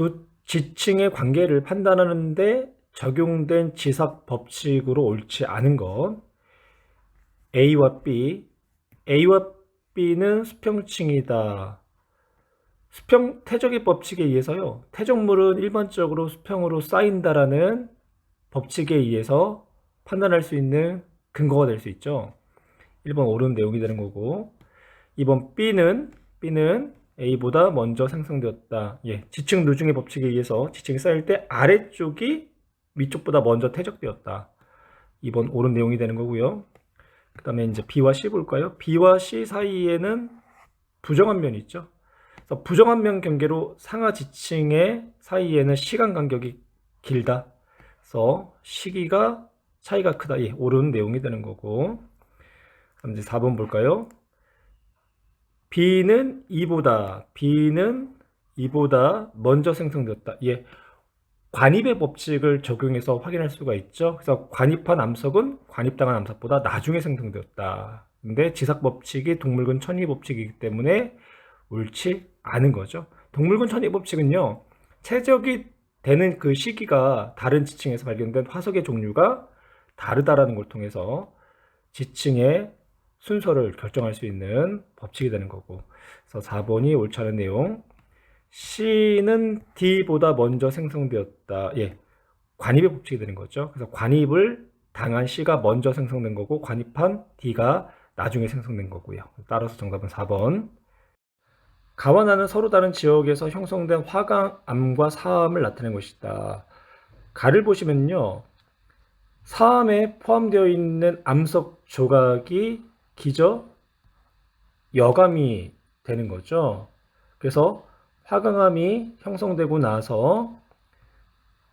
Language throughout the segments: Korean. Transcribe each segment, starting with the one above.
두 지층의 관계를 판단하는데 적용된 지삭 법칙으로 옳지 않은 것. A와 B. A와 B는 수평층이다. 수평 태적의 법칙에 의해서요. 태적물은 일반적으로 수평으로 쌓인다라는 법칙에 의해서 판단할 수 있는 근거가 될 수 있죠. 1번 옳은 내용이 되는 거고, 2번 B는 A보다 먼저 생성되었다. 예, 지층 누중의 법칙에 의해서 지층이 쌓일 때 아래쪽이 위쪽보다 먼저 퇴적되었다. 2번 옳은 내용이 되는 거고요. 그 다음에 이제 B와 C 볼까요? B와 C 사이에는 부정한 면이 있죠. 그래서 부정한 면 경계로 상하 지층의 사이에는 시간 간격이 길다. 그래서 시기가 차이가 크다. 예, 옳은 내용이 되는 거고. 그럼 이제 4번 볼까요? B는 E보다 먼저 생성되었다. 예, 관입의 법칙을 적용해서 확인할 수가 있죠. 그래서 관입한 암석은 관입당한 암석보다 나중에 생성되었다. 근데 지삭 법칙이 동물근 천위 법칙이기 때문에 옳지 않은 거죠. 동물근 천위 법칙은요, 최적이 되는 그 시기가 다른 지층에서 발견된 화석의 종류가 다르다라는 걸 통해서 지층의 순서를 결정할 수 있는 법칙이 되는 거고. 그래서 4번이 옳지 않은 내용. C는 D보다 먼저 생성되었다. 예, 관입의 법칙이 되는 거죠. 그래서 관입을 당한 C가 먼저 생성된 거고, 관입한 D가 나중에 생성된 거고요. 따라서 정답은 4번. 가와 나는 서로 다른 지역에서 형성된 화강암과 사암을 나타낸 것이다. 가를 보시면요, 사암에 포함되어 있는 암석 조각이 기저 여감이 되는 거죠. 그래서 화강암이 형성되고 나서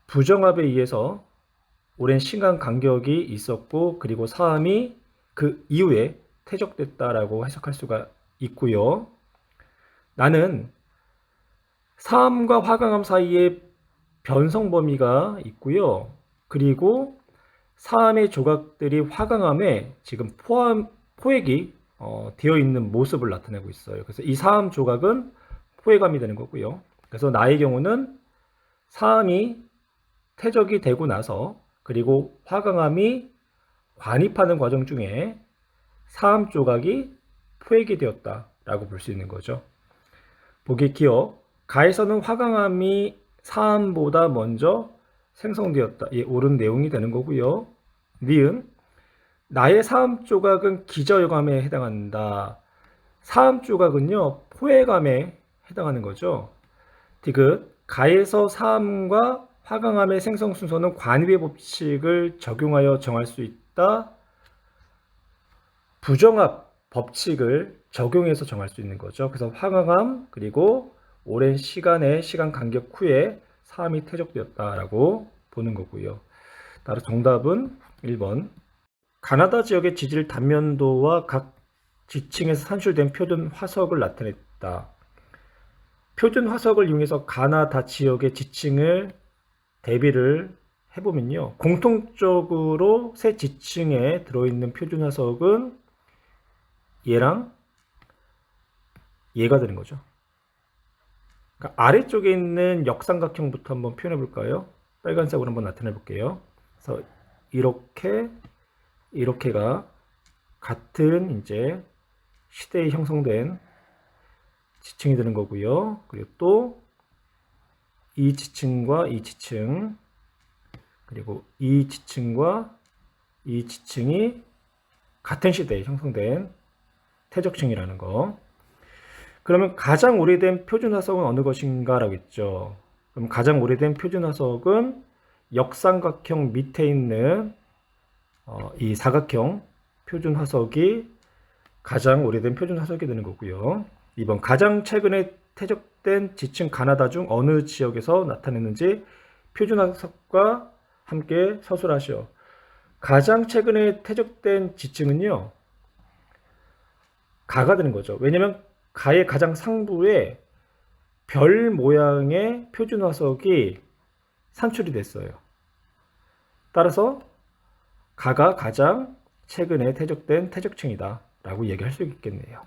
부정합에 의해서 오랜 시간 간격이 있었고, 그리고 사암이 그 이후에 퇴적됐다라고 해석할 수가 있고요. 나는 사암과 화강암 사이에 변성 범위가 있고요. 그리고 사암의 조각들이 화강암에 지금 포획이 되어 있는 모습을 나타내고 있어요. 그래서 이 사암 조각은 포획암이 되는 거고요. 그래서 나의 경우는 사암이 퇴적이 되고 나서, 그리고 화강암이 관입하는 과정 중에 사암 조각이 포획이 되었다라고 볼 수 있는 거죠. 보기 기억. 가에서는 화강암이 사암보다 먼저 생성되었다. 예, 옳은 내용이 되는 거고요. 니은. 나의 사암 조각은 기저여감에 해당한다. 사암 조각은요, 포획암에 해당하는 거죠. 디귿. 가에서 사암과 화강암의 생성 순서는 관입의 법칙을 적용하여 정할 수 있다. 부정합 법칙을 적용해서 정할 수 있는 거죠. 그래서 화강암 그리고 오랜 시간 간격 후에 사암이 퇴적되었다라고 보는 거고요. 따라서 정답은 1번. 가나다 지역의 지질 단면도와 각 지층에서 산출된 표준 화석을 나타냈다. 표준 화석을 이용해서 가나다 지역의 지층을 대비를 해보면요, 공통적으로 세 지층에 들어있는 표준 화석은 얘랑 얘가 되는 거죠. 그러니까 아래쪽에 있는 역삼각형부터 한번 표현해 볼까요? 빨간색으로 한번 나타내 볼게요. 그래서 이렇게가 같은 이제 시대에 형성된 지층이 되는 거고요. 그리고 또 이 지층과 이 지층, 그리고 이 지층과 이 지층이 같은 시대에 형성된 퇴적층이라는 거. 그러면 가장 오래된 표준 화석은 어느 것인가 라고 했죠. 그럼 가장 오래된 표준 화석은 역삼각형 밑에 있는 이 사각형 표준 화석이 가장 오래된 표준 화석이 되는 거고요. 2번. 가장 최근에 퇴적된 지층 가나다 중 어느 지역에서 나타냈는지 표준 화석과 함께 서술하시오. 가장 최근에 퇴적된 지층은요, 가가 되는 거죠. 왜냐면 가의 가장 상부에 별 모양의 표준 화석이 산출이 됐어요. 따라서 가가 가장 최근에 퇴적된 퇴적층이다 라고 얘기할 수 있겠네요.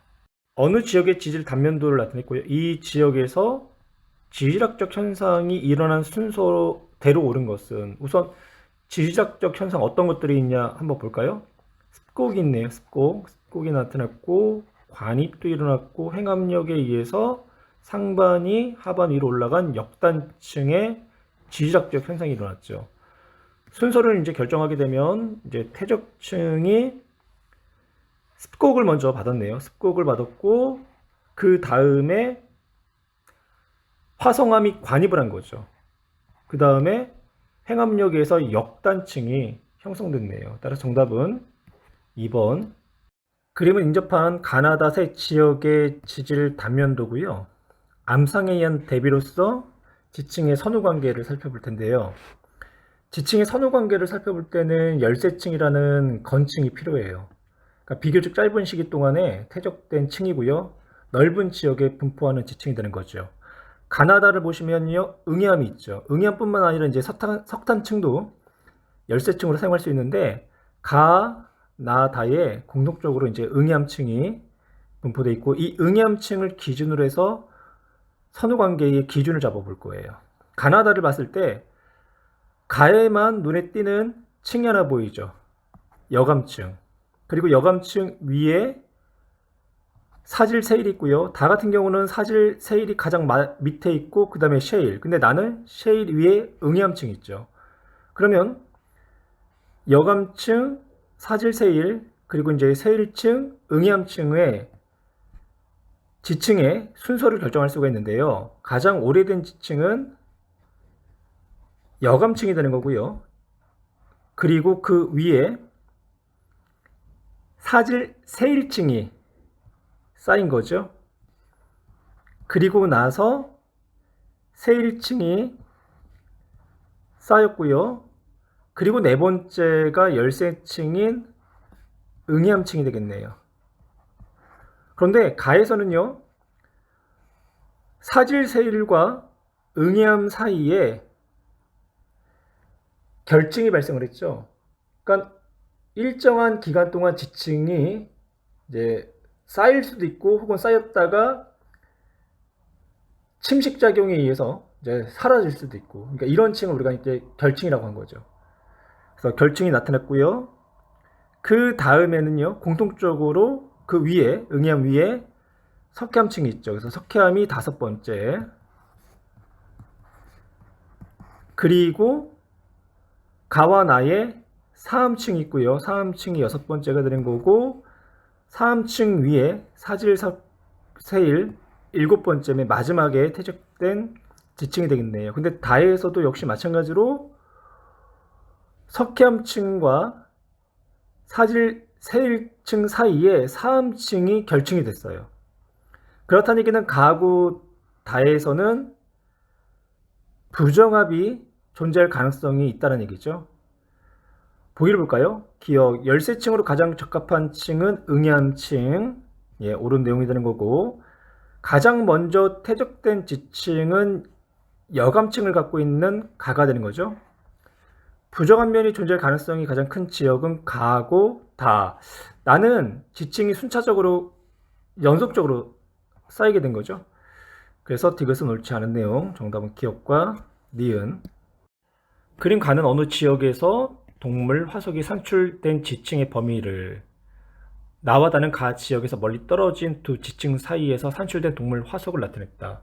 어느 지역의 지질 단면도를 나타냈고요. 이 지역에서 지질학적 현상이 일어난 순서대로 옳은 것은 우선 지질학적 현상 어떤 것들이 있냐 한번 볼까요? 습곡이 있네요. 습곡이 나타났고 관입도 일어났고 횡압력에 의해서 상반이 하반 위로 올라간 역단층의 지질학적 현상이 일어났죠. 순서를 이제 결정하게 되면 이제 퇴적층이 습곡을 먼저 받았네요. 습곡을 받았고 그 다음에 화성암이 관입을 한 거죠. 그 다음에 횡압력에서 역단층이 형성됐네요. 따라서 정답은 2번. 그림은 인접한 가나다 새 지역의 지질 단면도고요. 암상에 의한 대비로서 지층의 선후관계를 살펴볼 텐데요. 지층의 선후관계를 살펴볼 때는 열세층이라는 건층이 필요해요. 그러니까 비교적 짧은 시기 동안에 퇴적된 층이고요. 넓은 지역에 분포하는 지층이 되는 거죠. 가나다를 보시면요, 응해암이 있죠. 응해암뿐만 아니라 이제 석탄층도 열세층으로 사용할 수 있는데 가나다에 공통적으로 이제 응해암층이 분포되어 있고 이 응해암층을 기준으로 해서 선후관계의 기준을 잡아볼 거예요. 가나다를 봤을 때 가에만 눈에 띄는 층이 하나 보이죠. 여감층. 그리고 여감층 위에 사질 세일이 있고요. 다 같은 경우는 사질 세일이 가장 밑에 있고 그 다음에 셰일. 근데 나는 셰일 위에 응해암층이 있죠. 그러면 여감층, 사질 세일, 그리고 이제 세일층, 응해암층의 지층의 순서를 결정할 수가 있는데요. 가장 오래된 지층은 여감층이 되는 거고요. 그리고 그 위에 사질 세일층이 쌓인 거죠. 그리고 나서 세일층이 쌓였고요. 그리고 네 번째가 열세층인 응해암층이 되겠네요. 그런데 가에서는요, 사질 세일과 응해암 사이에 결층이 발생을 했죠. 그러니까 일정한 기간 동안 지층이 이제 쌓일 수도 있고 혹은 쌓였다가 침식 작용에 의해서 이제 사라질 수도 있고, 그러니까 이런 층을 우리가 이제 결층이라고 한 거죠. 그래서 결층이 나타났고요. 그 다음에는요, 공통적으로 그 위에 응해암 위에 석회암층이 있죠. 그래서 석회암이 5번째. 그리고 가와 나에 사암층이 있고요. 사암층이 6번째가 되는 거고, 사암층 위에 사질 세일 7번째, 마지막에 퇴적된 지층이 되겠네요. 근데 다에서도 역시 마찬가지로 석회암층과 사질 세일층 사이에 사암층이 결층이 됐어요. 그렇다는 얘기는 가하고 다에서는 부정합이 존재할 가능성이 있다는 얘기죠. 보기를 볼까요? 기억, 열세층으로 가장 적합한 층은 응해암층. 예, 옳은 내용이 되는 거고, 가장 먼저 퇴적된 지층은 여감층을 갖고 있는 가가 되는 거죠. 부정한 면이 존재할 가능성이 가장 큰 지역은 가고 다. 나는 지층이 순차적으로 연속적으로 쌓이게 된 거죠. 그래서 디귿은 옳지 않은 내용. 정답은 기억과 니은. 그림 가는 어느 지역에서 동물, 화석이 산출된 지층의 범위를 나와 다른 가 지역에서 멀리 떨어진 두 지층 사이에서 산출된 동물, 화석을 나타냈다.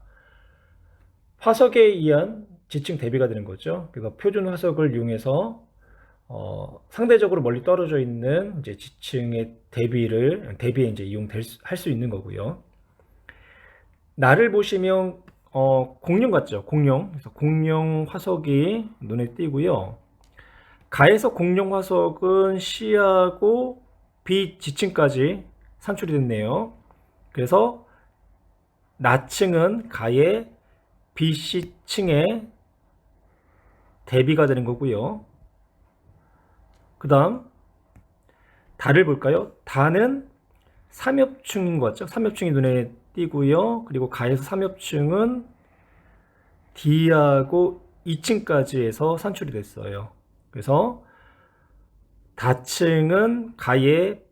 화석에 의한 지층 대비가 되는 거죠. 그래서 표준 화석을 이용해서 상대적으로 멀리 떨어져 있는 이제 지층의 대비에 이제 할 수 있는 거고요. 나를 보시면 공룡 같죠? 공룡. 그래서 공룡 화석이 눈에 띄고요. 가에서 공룡 화석은 C하고 B 지층까지 산출이 됐네요. 그래서 나층은 가의 BC층에 대비가 되는 거고요. 그 다음 다를 볼까요? 다는 삼엽층인 것 같죠? 삼엽층이 눈에 띄고요. 그리고 가에서 삼엽층은 D하고 2층까지 해서 산출이 됐어요. 그래서 다층은 가의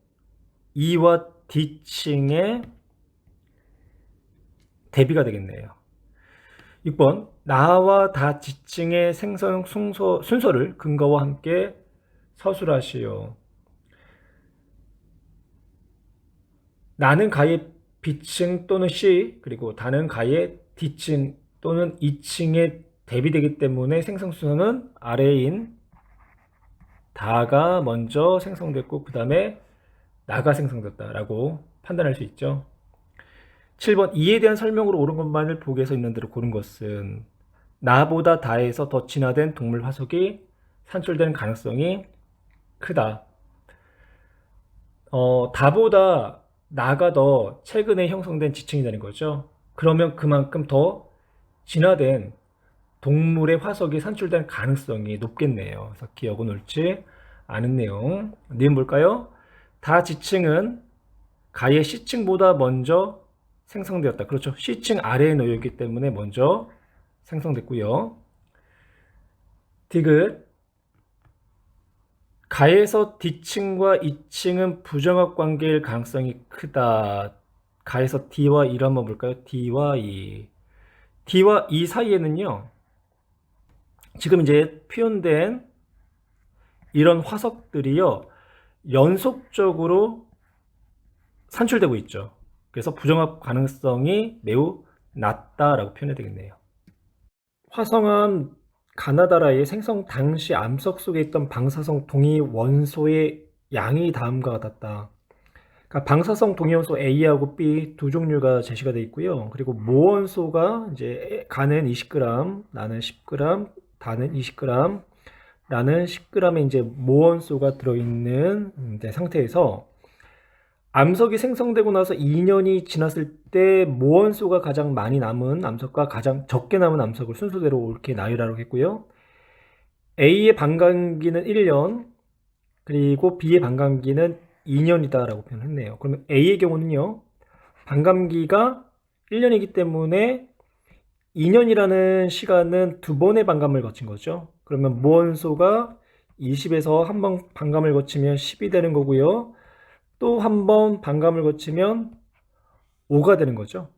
E와 D층의 대비가 되겠네요. 6번 나와 다 지칭의 생성 순서를 근거와 함께 서술하시오. 나는 가의 비칭 또는 시 그리고 다는 가의 디칭 또는 이칭에 대비되기 때문에 생성 순서는 아래인 다가 먼저 생성됐고 그 다음에 나가 생성됐다라고 판단할 수 있죠. 7번 이에 대한 설명으로 옳은 것만을 보기에서 있는 대로 고른 것은 나보다 다에서 더 진화된 동물 화석이 산출되는 가능성이 크다. 다보다 나가 더 최근에 형성된 지층이라는 거죠. 그러면 그만큼 더 진화된 동물의 화석이 산출될 가능성이 높겠네요. 그래서 기억은 옳지 않은 내용. 니은 볼까요? 다 지층은 가의 C층보다 먼저 생성되었다. 그렇죠. C층 아래에 놓여 있기 때문에 먼저 생성됐고요. 디귿 가에서 D층과 E층은 부정합 관계일 가능성이 크다. 가에서 D와 E를 한번 볼까요? D와 E. D와 E 사이에는요. 지금 이제 표현된 이런 화석들이요. 연속적으로 산출되고 있죠. 그래서 부정합 가능성이 매우 낮다라고 표현해야 되겠네요. 화성암 가나다라의 생성 당시 암석 속에 있던 방사성 동위 원소의 양이 다음과 같았다. 그러니까 방사성 동위 원소 A하고 B 두 종류가 제시가 되어 있고요. 그리고 모원소가 이제 가는 20g, 나는 10g, 다는 20g, 라는 10g의 이제 모원소가 들어있는 상태에서 암석이 생성되고 나서 2년이 지났을 때 모원소가 가장 많이 남은 암석과 가장 적게 남은 암석을 순서대로 이렇게 나열하라고 했고요. A의 반감기는 1년, 그리고 B의 반감기는 2년이다라고 표현했네요. 그러면 A의 경우는요, 반감기가 1년이기 때문에 2년이라는 시간은 두 번의 반감을 거친 거죠. 그러면 모원소가 20에서 한 번 반감을 거치면 10이 되는 거고요. 또 한 번 반감을 거치면 5가 되는 거죠.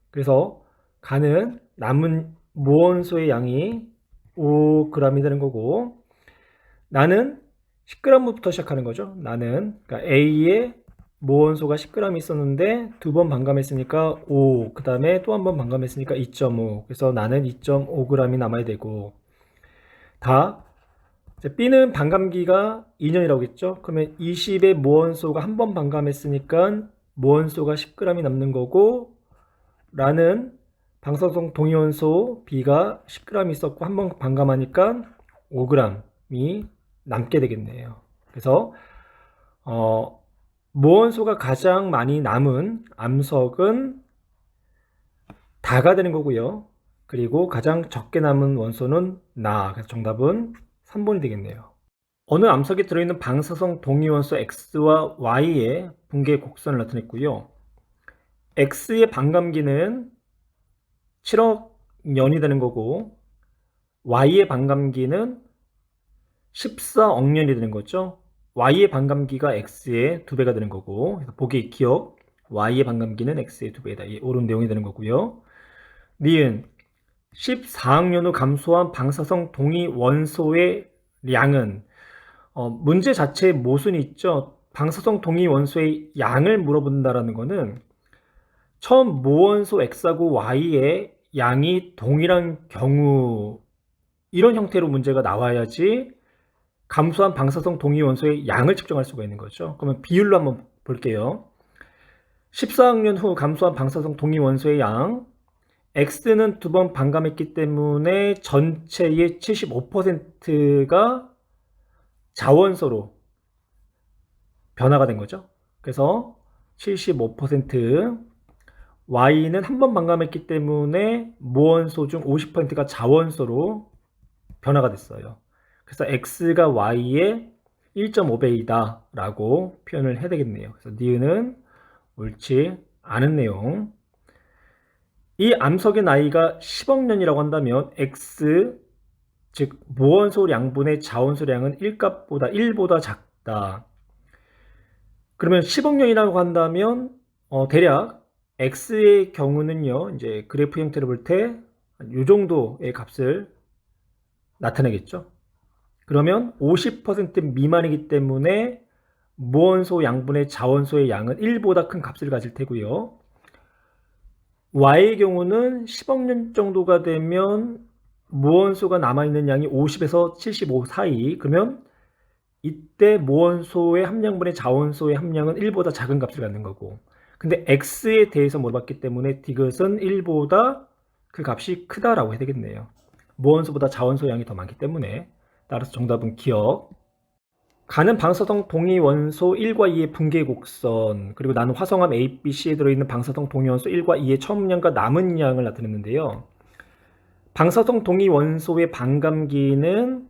그래서 가는 남은 모원소의 양이 5g이 되는 거고, 나는 10g부터 시작하는 거죠. 나는 그러니까 A의 모원소가 10g 있었는데 두 번 반감했으니까 5, 그 다음에 또 한 번 반감했으니까 2.5. 그래서 나는 2.5g이 남아야 되고, 다 B는 반감기가 2년이라고 했죠. 그러면 20의 모원소가 한 번 반감했으니까 모원소가 10g이 남는 거고, 라는 방사성 동위원소 B가 10g 있었고 한 번 반감하니까 5g이 남게 되겠네요. 그래서 모원소가 가장 많이 남은 암석은 다가 되는 거고요. 그리고 가장 적게 남은 원소는 나. 그래서 정답은 3번이 되겠네요. 어느 암석에 들어있는 방사성 동위원소 X와 Y의 붕괴 곡선을 나타냈고요. X의 반감기는 7억 년이 되는 거고, Y의 반감기는 14억 년이 되는 거죠. Y의 반감기가 X의 2배가 되는 거고, 보기 기억, Y의 반감기는 X의 2배다. 옳은 내용이 되는 거고요. 니은 14억 년 후 감소한 방사성 동위 원소의 양은 문제 자체에 모순이 있죠. 방사성 동위 원소의 양을 물어본다라는 거는 처음 모원소 X하고 Y의 양이 동일한 경우 이런 형태로 문제가 나와야지 감소한 방사성 동위 원소의 양을 측정할 수가 있는 거죠. 그러면 비율로 한번 볼게요. 14억 년 후 감소한 방사성 동위 원소의 양, X는 두 번 반감했기 때문에 전체의 75%가 자원소로 변화가 된 거죠. 그래서 75%, Y는 한 번 반감했기 때문에 모원소 중 50%가 자원소로 변화가 됐어요. 그래서 X가 Y의 1.5배이다 라고 표현을 해야 되겠네요. 그래서 니은은 옳지 않은 내용. 이 암석의 나이가 10억 년이라고 한다면 X, 즉 모원소 양분의 자원소량은 1보다 작다. 그러면 10억 년이라고 한다면 대략 X의 경우는요, 이제 그래프 형태를 볼 때 이 정도의 값을 나타내겠죠. 그러면 50% 미만이기 때문에 무원소 양분의 자원소의 양은 1보다 큰 값을 가질 테고요. Y의 경우는 10억 년 정도가 되면 무원소가 남아있는 양이 50에서 75 사이. 그러면 이때 무원소의 함량분의 자원소의 함량은 1보다 작은 값을 갖는 거고, 근데 X에 대해서 물어봤기 때문에 디귿은 1보다 그 값이 크다라고 해야 되겠네요. 무원소보다 자원소 양이 더 많기 때문에. 따라서 정답은 기억. 가는 방사성 동위 원소 1과 2의 분계 곡선, 그리고 나는 화성암 A, B, C에 들어있는 방사성 동위 원소 1과 2의 처음량과 남은 양을 나타냈는데요. 방사성 동위 원소의 반감기는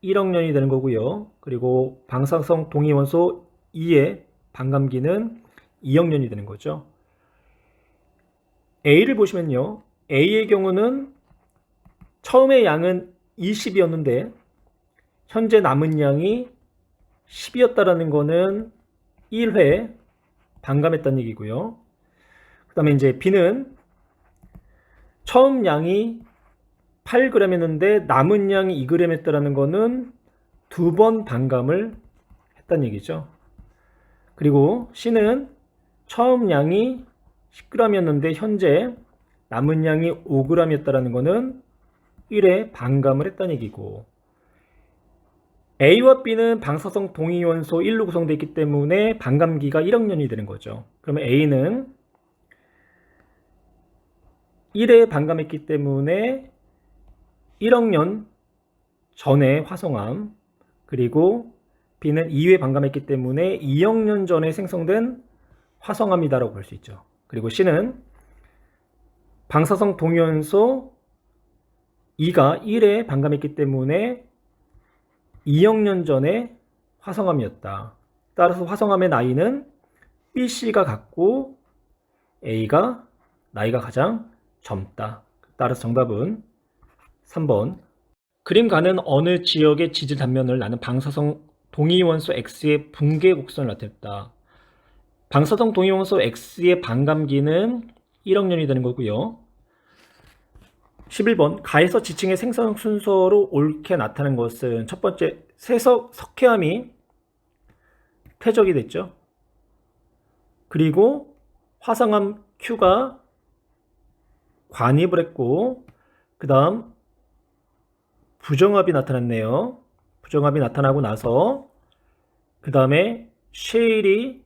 1억 년이 되는 거고요. 그리고 방사성 동위 원소 2의 반감기는 2억 년이 되는 거죠. A를 보시면요. A의 경우는 처음의 양은 20이었는데 현재 남은 양이 10이었다라는 거는 1회 반감했다는 얘기고요. 그 다음에 이제 B는 처음 양이 8g이었는데 남은 양이 2g였다라는 거는 2번 반감을 했다는 얘기죠. 그리고 C는 처음 양이 10g이었는데 현재 남은 양이 5g이었다라는 거는 1회 반감을 했다는 얘기고, A와 B는 방사성 동위원소 1로 구성되어 있기 때문에 반감기가 1억 년이 되는 거죠. 그러면 A는 1회 반감했기 때문에 1억 년 전에 화성암, 그리고 B는 2회 반감했기 때문에 2억 년 전에 생성된 화성암이다라고 볼 수 있죠. 그리고 C는 방사성 동위원소 2가 1회 반감했기 때문에 2억 년 전에 화성암이었다. 따라서 화성암의 나이는 BC가 같고 A가 나이가 가장 젊다. 따라서 정답은 3번. 그림 가는 어느 지역의 지질 단면을 나는 방사성 동위원소 X의 붕괴 곡선을 나타냈다. 방사성 동위원소 X의 반감기는 1억 년이 되는 거고요. 11번 가에서 지층의 생성 순서로 옳게 나타낸 것은 첫 번째, 석회암이 퇴적이 됐죠. 그리고 화성암 Q가 관입을 했고, 그 다음 부정합이 나타났네요. 부정합이 나타나고 나서 그 다음에 셰일이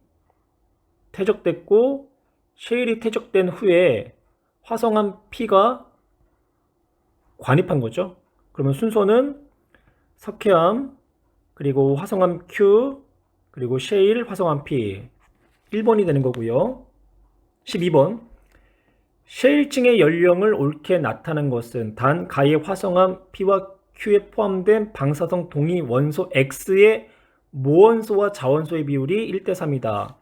퇴적됐고, 셰일이 퇴적된 후에 화성암 P가 관입한 거죠. 그러면 순서는 석회암, 그리고 화성암 Q, 그리고 셰일, 화성암 P 1번이 되는 거고요. 12번 셰일층의 연령을 옳게 나타낸 것은 단 가의 화성암 P와 Q에 포함된 방사성 동위 원소 X의 무원소와 자원소의 비율이 1대3이다.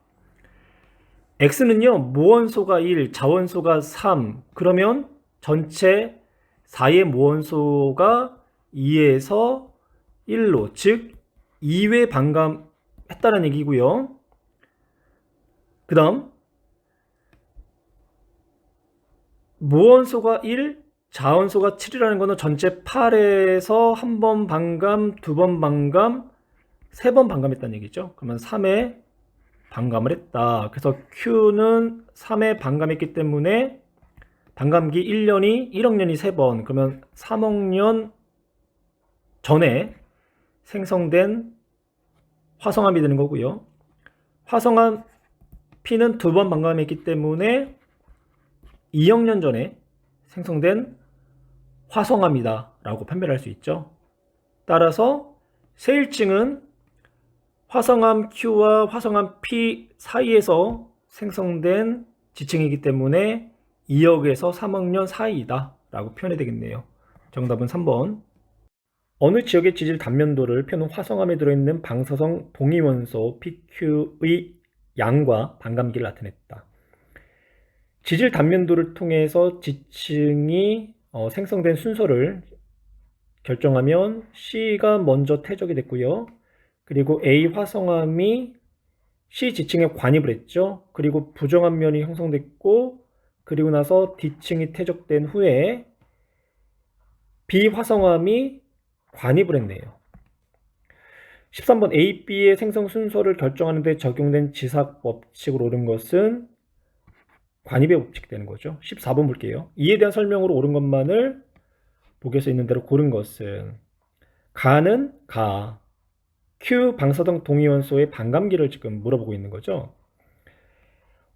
X는요, 무원소가 1, 자원소가 3, 그러면 전체 4의 무원소가 2에서 1로, 즉 2회 반감했다는 얘기고요. 그 다음 무원소가 1, 자원소가 7이라는 거는 전체 8에서 1번 반감, 2번 반감, 3번 반감했다는 얘기죠. 그러면 3회 반감을 했다. 그래서 Q는 3회 반감했기 때문에 반감기 1년이 1억 년이 3번, 그러면 3억 년 전에 생성된 화성암이 되는 거고요. 화성암 P는 2번 반감했기 때문에 2억 년 전에 생성된 화성암이다 라고 판별할 수 있죠. 따라서 셰일층은 화성암 Q와 화성암 P 사이에서 생성된 지층이기 때문에 2억에서 3억 년 사이이다 라고 표현해야 되겠네요. 정답은 3번. 어느 지역의 지질 단면도를 펴는 화성암에 들어있는 방사성 동위원소 PQ의 양과 반감기를 나타냈다. 지질 단면도를 통해서 지층이 생성된 순서를 결정하면 C가 먼저 퇴적이 됐고요. 그리고 A 화성암이 C 지층에 관입을 했죠. 그리고 부정암면이 형성됐고, 그리고 나서 D층이 퇴적된 후에 비화성암이 관입을 했네요. 13번 A, B의 생성 순서를 결정하는 데 적용된 지삭 법칙으로 옳은 것은 관입의 법칙이 되는 거죠. 14번 볼게요. 이에 대한 설명으로 옳은 것만을 보기에서 있는 대로 고른 것은 가는 가, Q 방사성 동위원소의 반감기를 지금 물어보고 있는 거죠.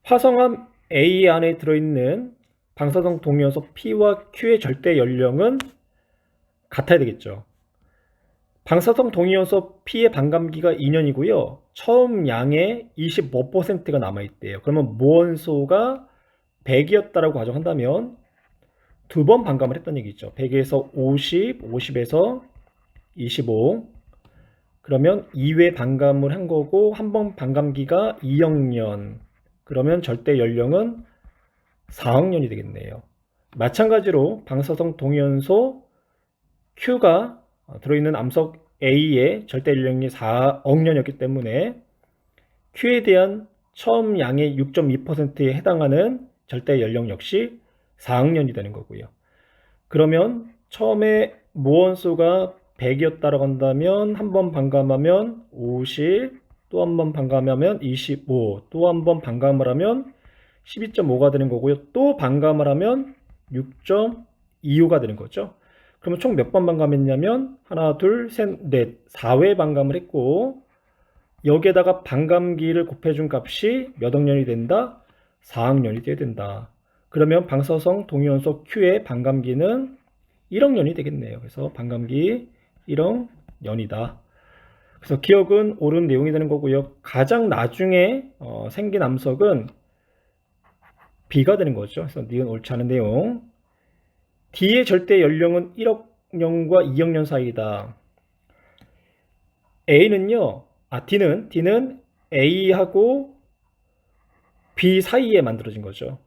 화성암 A 안에 들어있는 방사성 동위원소 P와 Q의 절대 연령은 같아야 되겠죠. 방사성 동위원소 P의 반감기가 2년이고요. 처음 양의 25%가 남아있대요. 그러면 무원소가 100이었다라고 가정한다면 두 번 반감을 했다는 얘기죠. 100에서 50, 50에서 25. 그러면 2회 반감을 한 거고 한 번 반감기가 2억 년. 그러면 절대 연령은 4억 년이 되겠네요. 마찬가지로 방사성 동위원소 Q가 들어있는 암석 A의 절대 연령이 4억 년이었기 때문에 Q에 대한 처음 양의 6.2%에 해당하는 절대 연령 역시 4억 년이 되는 거고요. 그러면 처음에 무원소가 100이었다라고 한다면 한 번 반감하면 50, 또 한 번 반감하면 25, 또 한 번 반감을 하면 12.5가 되는 거고요. 또 반감을 하면 6.25가 되는 거죠. 그러면 총 몇 번 반감했냐면 하나, 둘, 셋, 넷, 4회 반감을 했고 여기에다가 반감기를 곱해준 값이 몇 억 년이 된다? 4억 년이 돼야 된다. 그러면 방사성 동위원소 Q의 반감기는 1억 년이 되겠네요. 그래서 반감기 1억 년이다. 그래서 기억은 옳은 내용이 되는 거고요. 가장 나중에 생긴 암석은 B가 되는 거죠. 그래서 니은 옳지 않은 내용. D의 절대 연령은 1억 년과 2억 년 사이다. D는 A하고 B 사이에 만들어진 거죠.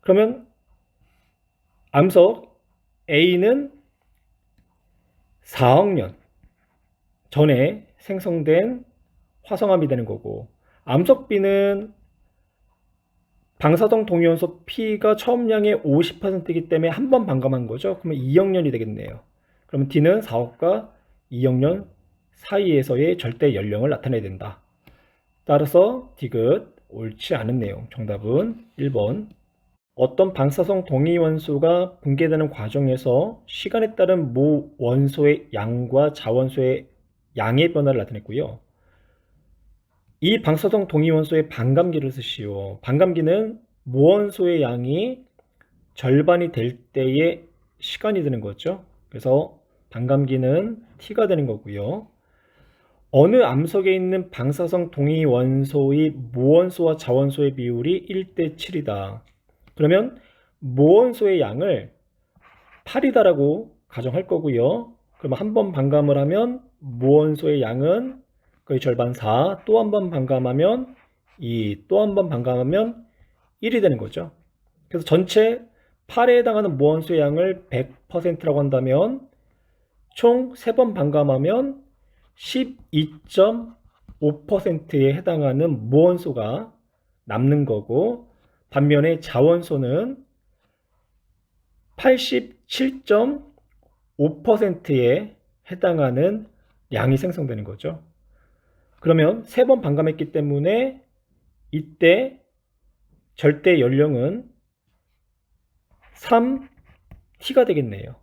그러면 암석 A는 4억 년 전에 생성된 화성암이 되는 거고 암석 B는 방사성 동위원소 P가 처음 양의 50%이기 때문에 한 번 반감한 거죠. 그러면 2억 년이 되겠네요. 그러면 D는 4억과 2억 년 사이에서의 절대 연령을 나타내야 된다. 따라서 디귿 옳지 않은 내용. 정답은 1번. 어떤 방사성 동위원소가 붕괴되는 과정에서 시간에 따른 모 원소의 양과 자원소의 양의 변화를 나타냈고요. 이 방사성 동위원소의 반감기를 쓰시오. 반감기는 무원소의 양이 절반이 될 때의 시간이 되는 거죠. 그래서 반감기는 T가 되는 거고요. 어느 암석에 있는 방사성 동위원소의 무원소와 자원소의 비율이 1대 7이다. 그러면 무원소의 양을 8이다라고 가정할 거고요. 그러면 한 번 반감을 하면 무원소의 양은 거의 절반 4, 또 한 번 반감하면 2, 또 한 번 반감하면 1이 되는 거죠. 그래서 전체 8에 해당하는 무원소의 양을 100%라고 한다면 총 3번 반감하면 12.5%에 해당하는 무원소가 남는 거고 반면에 자원소는 87.5%에 해당하는 양이 생성되는 거죠. 그러면 3번 반감했기 때문에 이때 절대 연령은 3T가 되겠네요.